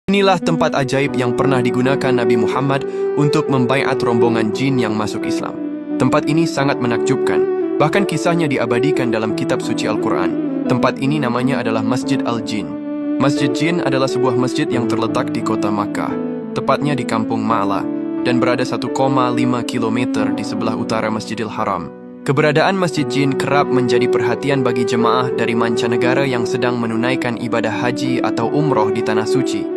Inilah tempat ajaib yang pernah digunakan Nabi Muhammad untuk membaiat rombongan jin yang masuk Islam. Tempat ini sangat menakjubkan, bahkan kisahnya diabadikan dalam kitab suci Al-Quran. Tempat ini namanya adalah Masjid Al-Jin. Masjid Jin adalah sebuah masjid yang terletak di kota Makkah, tepatnya di kampung Ma'la, dan berada 1,5 km di sebelah utara Masjidil Haram. Keberadaan Masjid Jin kerap menjadi perhatian bagi jemaah dari mancanegara yang sedang menunaikan ibadah haji atau umroh di Tanah Suci.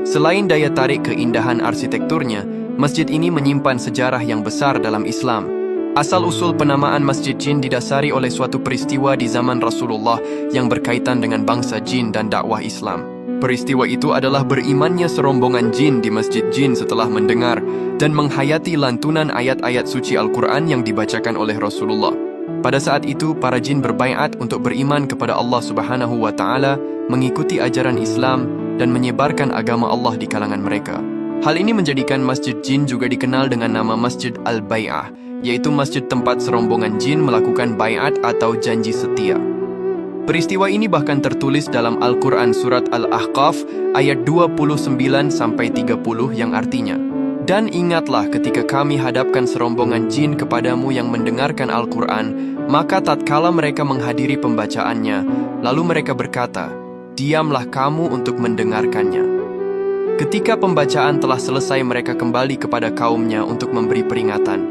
Selain daya tarik keindahan arsitekturnya, masjid ini menyimpan sejarah yang besar dalam Islam. Asal-usul penamaan Masjid Jin didasari oleh suatu peristiwa di zaman Rasulullah yang berkaitan dengan bangsa jin dan dakwah Islam. Peristiwa itu adalah berimannya serombongan jin di Masjid Jin setelah mendengar dan menghayati lantunan ayat-ayat suci Al-Quran yang dibacakan oleh Rasulullah. Pada saat itu, para jin berbaiat untuk beriman kepada Allah Subhanahu wa Ta'ala, mengikuti ajaran Islam, dan menyebarkan agama Allah di kalangan mereka. Hal ini menjadikan Masjid Jin juga dikenal dengan nama Masjid Al-Bai'ah, yaitu masjid tempat serombongan jin melakukan baiat atau janji setia. Peristiwa ini bahkan tertulis dalam Al-Quran Surat Al-Ahqaf ayat 29-30 yang artinya, "Dan ingatlah ketika kami hadapkan serombongan jin kepadamu yang mendengarkan Al-Quran, maka tatkala mereka menghadiri pembacaannya, lalu mereka berkata, diamlah kamu untuk mendengarkannya. Ketika pembacaan telah selesai, mereka kembali kepada kaumnya untuk memberi peringatan.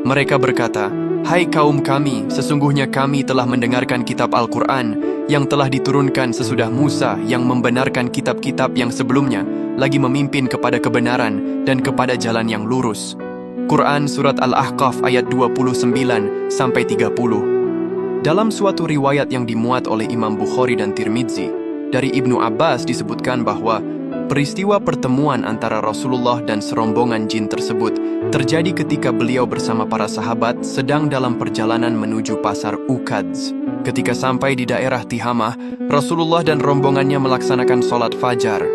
Mereka berkata, hai kaum kami, sesungguhnya kami telah mendengarkan kitab Al-Quran yang telah diturunkan sesudah Musa yang membenarkan kitab-kitab yang sebelumnya, lagi memimpin kepada kebenaran dan kepada jalan yang lurus." Quran Surat Al-Ahqaf ayat 29-30. Dalam suatu riwayat yang dimuat oleh Imam Bukhari dan Tirmidzi, dari Ibnu Abbas disebutkan bahwa peristiwa pertemuan antara Rasulullah dan serombongan jin tersebut terjadi ketika beliau bersama para sahabat sedang dalam perjalanan menuju pasar Ukadz. Ketika sampai di daerah Tihamah, Rasulullah dan rombongannya melaksanakan sholat fajar.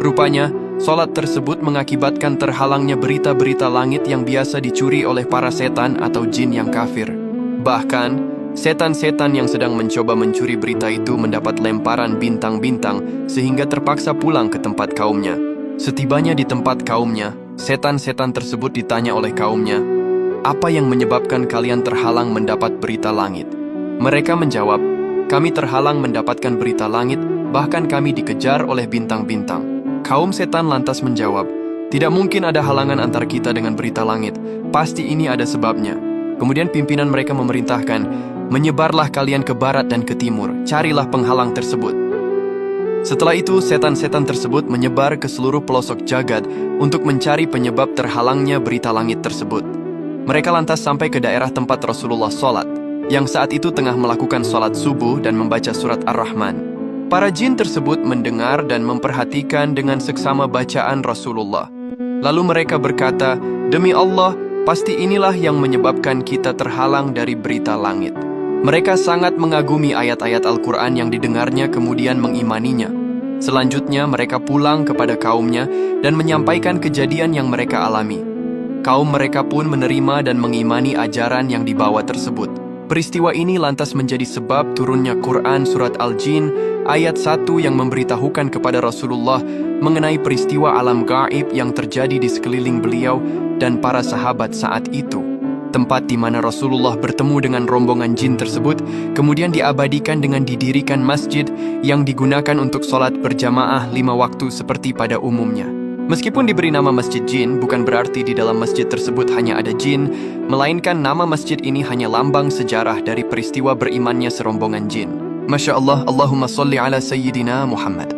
Rupanya, sholat tersebut mengakibatkan terhalangnya berita-berita langit yang biasa dicuri oleh para setan atau jin yang kafir. Bahkan, setan-setan yang sedang mencoba mencuri berita itu mendapat lemparan bintang-bintang sehingga terpaksa pulang ke tempat kaumnya. Setibanya di tempat kaumnya, setan-setan tersebut ditanya oleh kaumnya, "Apa yang menyebabkan kalian terhalang mendapat berita langit?" Mereka menjawab, "Kami terhalang mendapatkan berita langit, bahkan kami dikejar oleh bintang-bintang." Kaum setan lantas menjawab, "Tidak mungkin ada halangan antara kita dengan berita langit. Pasti ini ada sebabnya." Kemudian pimpinan mereka memerintahkan, "Menyebarlah kalian ke barat dan ke timur, carilah penghalang tersebut." Setelah itu, setan-setan tersebut menyebar ke seluruh pelosok jagat untuk mencari penyebab terhalangnya berita langit tersebut. Mereka lantas sampai ke daerah tempat Rasulullah sholat, yang saat itu tengah melakukan sholat subuh dan membaca surat Ar-Rahman. Para jin tersebut mendengar dan memperhatikan dengan seksama bacaan Rasulullah. Lalu mereka berkata, "Demi Allah, pasti inilah yang menyebabkan kita terhalang dari berita langit." Mereka sangat mengagumi ayat-ayat Al-Quran yang didengarnya kemudian mengimaninya. Selanjutnya mereka pulang kepada kaumnya dan menyampaikan kejadian yang mereka alami. Kaum mereka pun menerima dan mengimani ajaran yang dibawa tersebut. Peristiwa ini lantas menjadi sebab turunnya Quran Surat Al-Jin ayat 1 yang memberitahukan kepada Rasulullah mengenai peristiwa alam gaib yang terjadi di sekeliling beliau dan para sahabat saat itu. Tempat di mana Rasulullah bertemu dengan rombongan jin tersebut kemudian diabadikan dengan didirikan masjid yang digunakan untuk sholat berjamaah 5 waktu seperti pada umumnya. Meskipun diberi nama Masjid Jin, bukan berarti di dalam masjid tersebut hanya ada jin, melainkan nama masjid ini hanya lambang sejarah dari peristiwa berimannya serombongan jin. Masya Allah, Allahumma salli ala Sayyidina Muhammad.